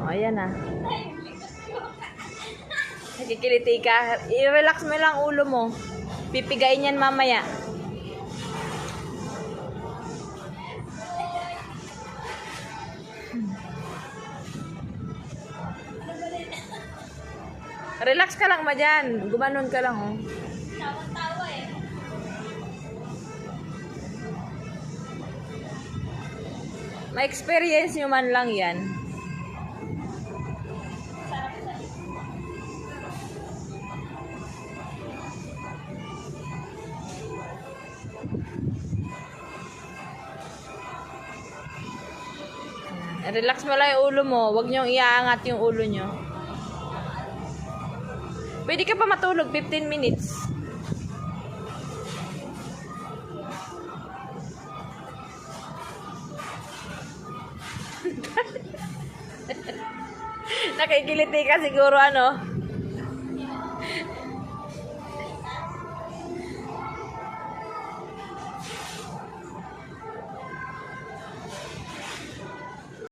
Ayan na. Nakikiliti ka. I-relax mo lang ulo mo. Pipigain yan mamaya. Relax ka lang ma dyan. Gumanon ka lang, oh. Tawa-tawa eh. Ma-experience nyo man lang yan. Relax mo lang yung ulo mo. Huwag nyo iaangat yung ulo nyo. Pwede ka pa matulog 15 minutes. Nakikiliti ka siguro ano.